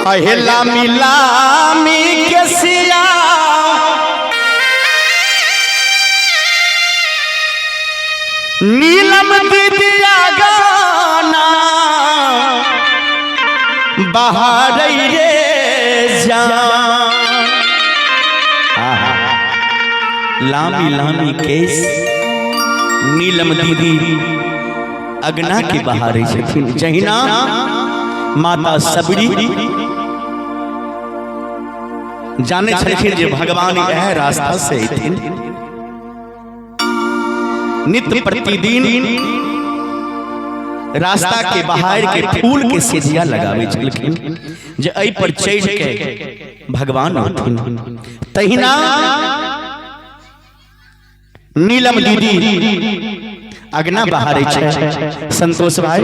अहेला मिलामी के सिया नीलम दीदिया गाना बाहर रे जान। लामी लामी केस नीलम दीदी अगना के बाहर छथिन जहिना माता सबरी जाने छलखिन जे भगवान यह रास्ता से अयथिन। नित्य प्रतिदिन रास्ता के बाहर के फूल के सेजिया लगावे छलखिन जे एहि पर चढ़ के भगवान होथिन। तहिना नीलम दीदी अगना बाहर छै। संतोष भाई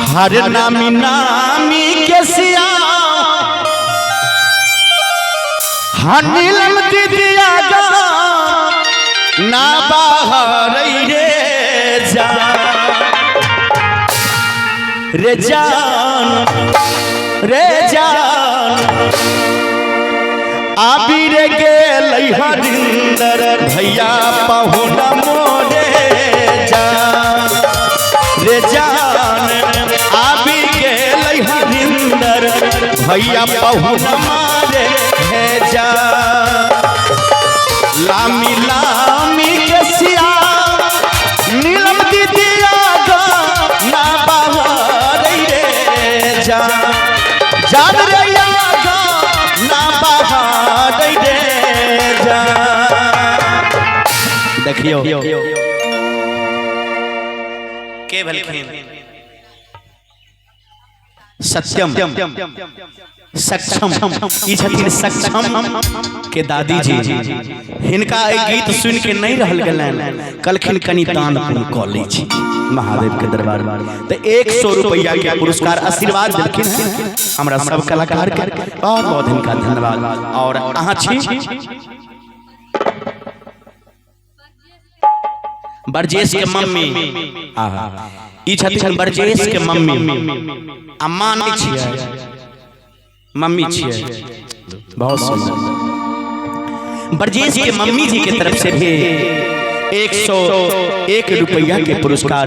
हर नामी नामी के सिया नीलम दीदिया ना बाहर रे जान रे जान रे जान। आबी रे गेल हरिंदर भैया पहुन मोरे जान रे जान। आबी गेल हरिंदर भैया पहुन मारे है जान। लामी लामी के सिया नीलम दीदिया ना बाहर रे जान जान रे ना बाहर रे जान। देखियो के भलखिन सत्यम सक्षम ई छथिन सक्षम के दादी जी। हिनका एक गीत सुन के नहीं रहल गलन कलखिन कनी दान पुण्य कऽ लै छी महादेव के दरबार में। तो 100 रुपया के पुरस्कार आशीर्वाद देलखिन हमरा सब कलाकार के बहुत बहुत हिनका धन्यवाद। और अहाँ छी बरजेश के मम्मी ई छथिन बरजेश के मम्मी अम्मा नहीं छियै मम्मी छियै। बहुत सुंदर बरजेश के मम्मी जी के तरफ से भी 101 रुपया के पुरस्कार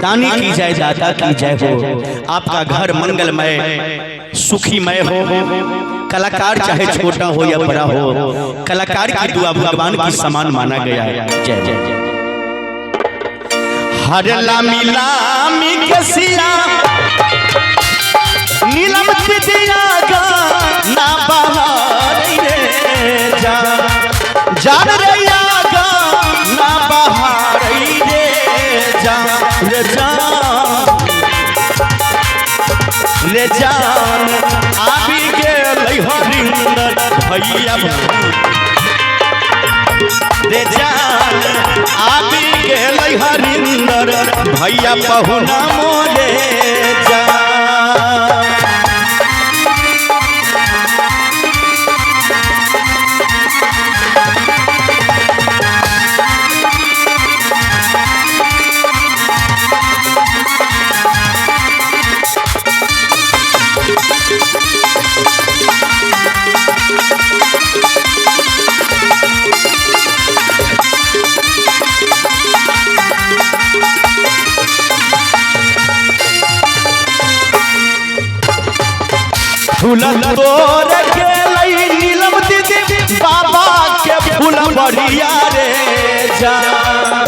दानी की जय दाता की जय हो। आपका घर मंगलमय सुखीमय हो। कलाकार चाहे छोटा हो या बड़ा हो कलाकार की दुआ भगवान की समान माना गया है। जय जय। हर लामी लामी के सिया नीलम दीदिया ना बाहर रे जान जान रे ना बाहर रे जान रे जान रे जान। आबी गेल हरिंदर भैया रे जान। आबी गेल हरिंदर भैया पहुना मोरे जान। फूल तोड़ के नीलम दीदी बाबा के फूल बढ़िया रे जान।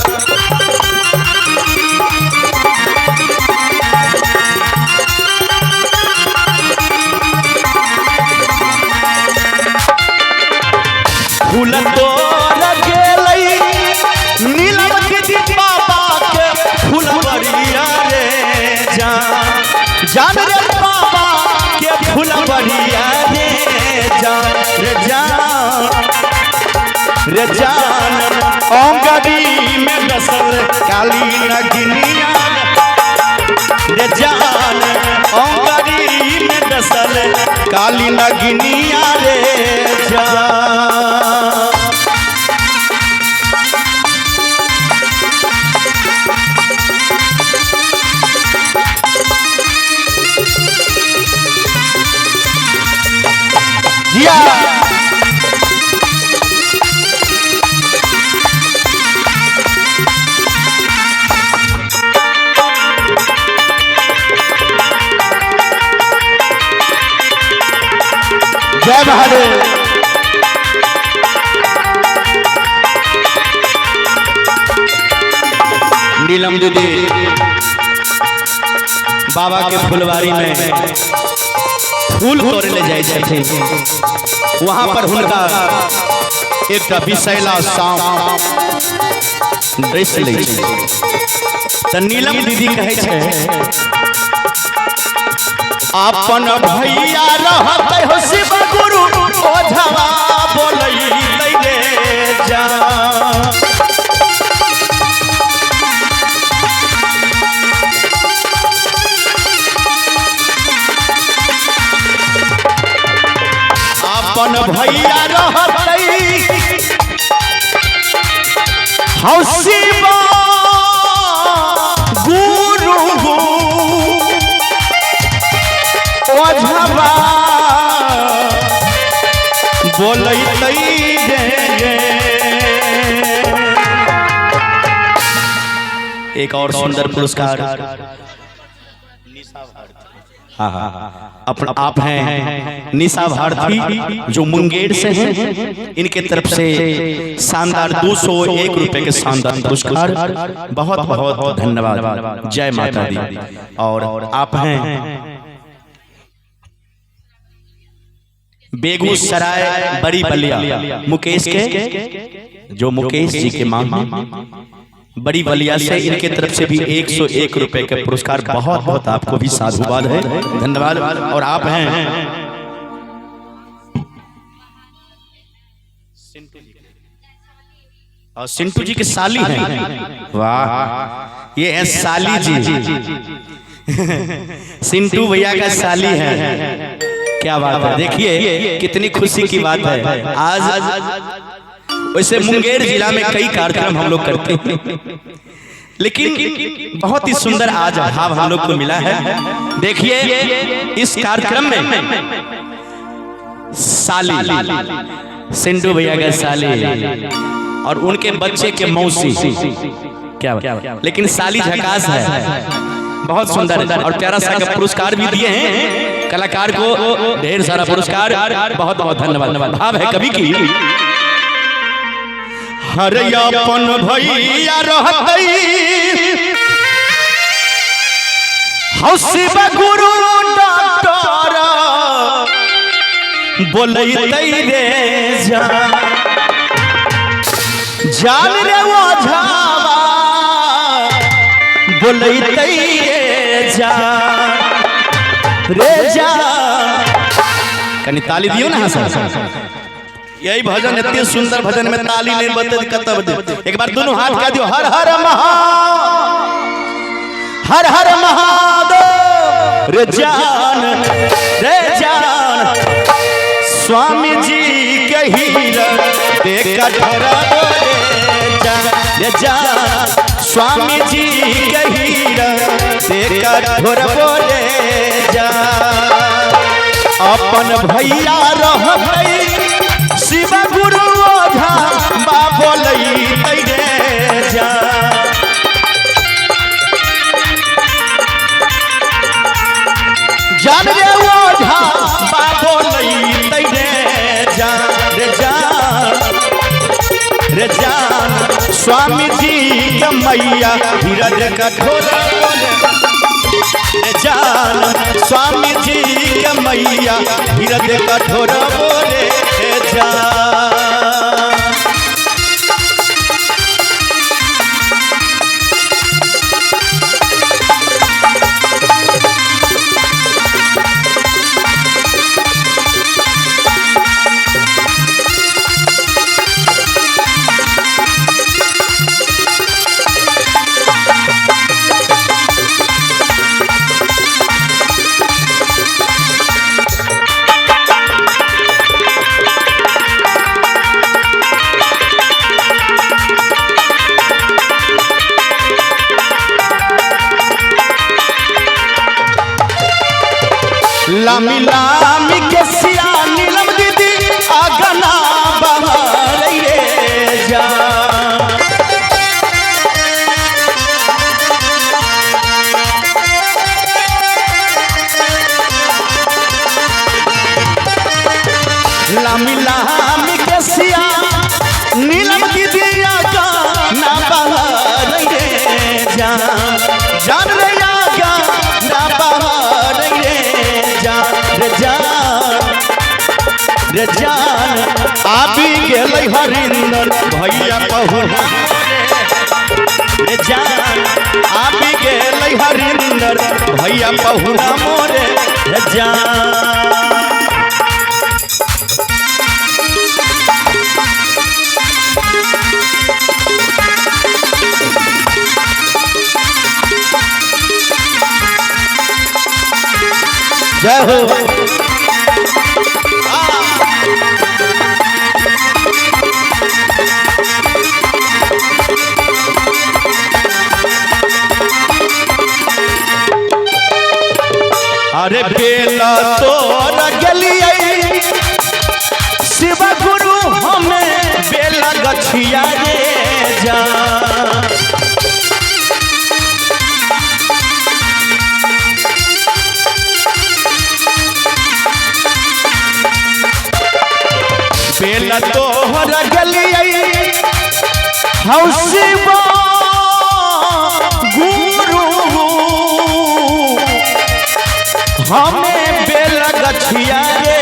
फूल तोड़ के नीलम दीदी बाबा के फूल बढ़िया रे जान जान रे बाबा के फूल बढ़िया रे जान रे जान रे जान। औंगरी में बसल काली नगिनिया रे जान। औंगरी में बसल काली नगिनिया रे जान। जिया जय महादेव। नीलम दीदी बाबा के फुलवारी में फूल तोड़े ले जाए थे, वहां पर उनका एक विषैला सांप ड्रेस ले तो नीलम दीदी कहे छे अपन भैया रहते हो शिव गुरु ओझवा बोलई ले जा। अपन भैया रहते हो शिव गुरु ओझवा बोलई गे। एक और सुंदर पुरस्कार अपना आप हैं निशा भारती जो मुंगेर से हैं, इनके तरफ से शानदार 201 रुपए के शानदार पुरस्कार, बहुत बहुत धन्यवाद। जय माता दी। और आप हैं बेगूसराय बड़ी बलिया मुकेश के, जो मुकेश जी के मामा बड़ी बलिया से, इनके तरफ से भी 101 रुपए के पुरस्कार, बहुत बहुत आपको भी साधुवाद है, धन्यवाद। और आप हैं और सिंटू जी के साली हैं, वाह ये है साली जी सिंटू भैया का साली है, क्या बात है। देखिए कितनी खुशी की बात है। आज वैसे मुंगेर जिला में कई कार्यक्रम हम लोग करते हैं, लेकिन बहुत ही सुंदर आज भाव हम लोग को मिला है। देखिए इस कार्यक्रम में साली सिंटू भैया का साली और उनके बच्चे के मौसी, क्या लेकिन साली झकास है, बहुत सुंदर और प्यारा सा पुरस्कार भी दिए हैं कलाकार को, ढेर सारा पुरस्कार, बहुत बहुत धन्यवाद। भाव है कभी की हरियापन भैया रहते हो शिव गुरु डॉक्टर बोलई रे जा, जान रे ओझवा बोलई रे जा रे जा। कनी ताली दियो ना सर, यही भजन इतने सुंदर भजन में ताली नहीं बदल कतब दे। एक बार दोनों हाथ कह दियो हर हर हर हर महादेव रे जान स्वामी जी के हीरा देखा ठहरा रे जान स्वामी जी के हीरा देखा ठहरा बोले जा। अपन भैया रहते शिव गुरु ओझा बोलई रे जा, जान रे ओझा बोलई रे जा रे जान स्वामी जी के मैया हीरा कठोर बोले जान स्वामी जी के मैया हीरा कठोर बोले जा। लामी लामी के सिया नीलम दीदी जान जान रे आगा ना बाहर रे जान रे जान रे जान आबी गेलै हरिंदर भैया पहुना रे जान आबी गेलै हरिंदर भैया पहुना मोरे रे जान। जय हो अरे बेला तोर गलिए शिव गुरु हमें बेला गछिया रे जा बेला तोहर गलिए हौ शिव गुरु हमें बेला गछिया रे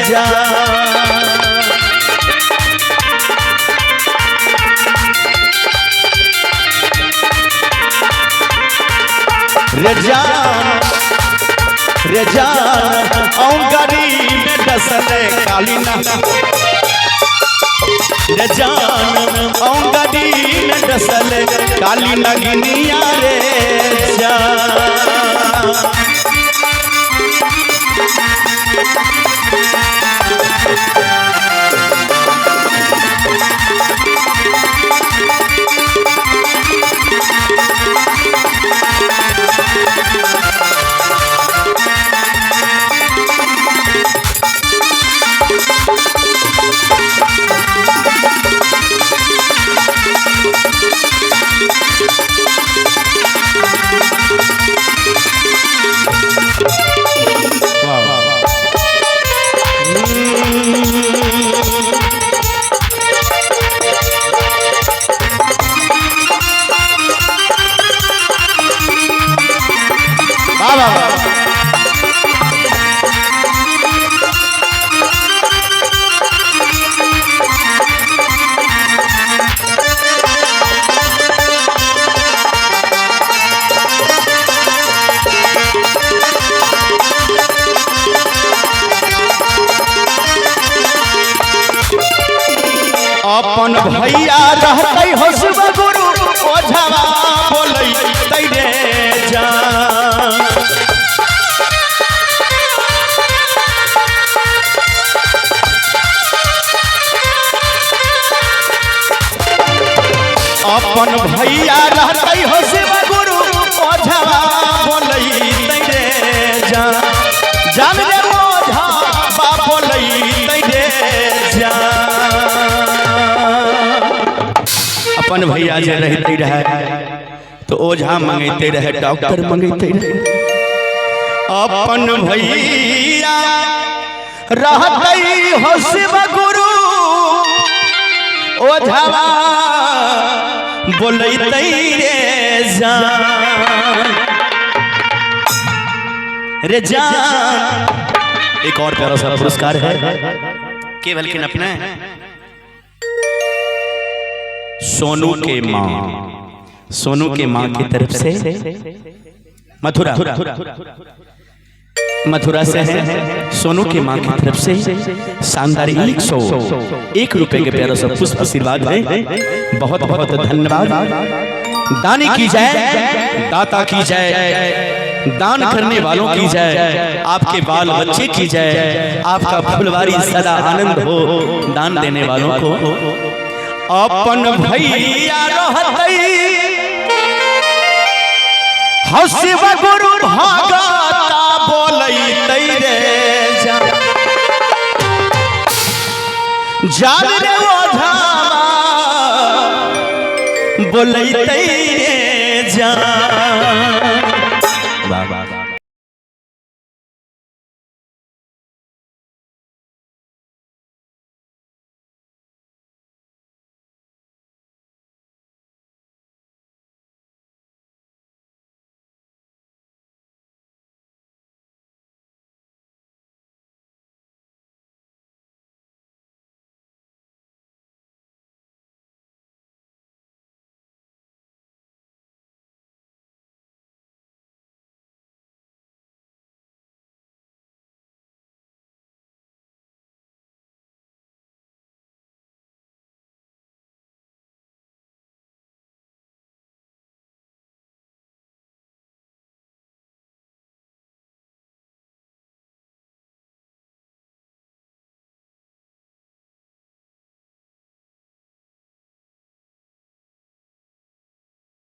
जा रे जान औंगरी में डसले काली ना रे जान औंगरी में डसले काली नगनिया रे जान। अपन भैया रहते हो शिव गुरु ओझवा बोलते रे जान अपन भैया रहते हो शिव गुरु ओझवा बोलते रे जान जान रे ओझा बोलते रे जान। अपन भैया जे रहते रहे तो ओझा मंगते रहे डॉक्टर मंगते रहे अपन भैया रहते हो शिव गुरु ओझा बोलते रे जान रे जान। एक और प्यारा सा पुरस्कार है केवल किन अपने सोनू के माँ की तरफ से मथुरा से है सोनू की माँ की तरफ से शानदार 101 रुपए के प्यारा सा पुष्प आशीर्वाद है। बहुत बहुत धन्यवाद। दानी की जाए दाता की जाए दान करने वालों की जाए आपके बाल बच्चे की जाए आपका फुलवारी सदा आनंद हो दान देने वालों को। अपन भैया रहते हो शिव गुरु भागता बोलते रे जान रे ओझा बोलते रे जान।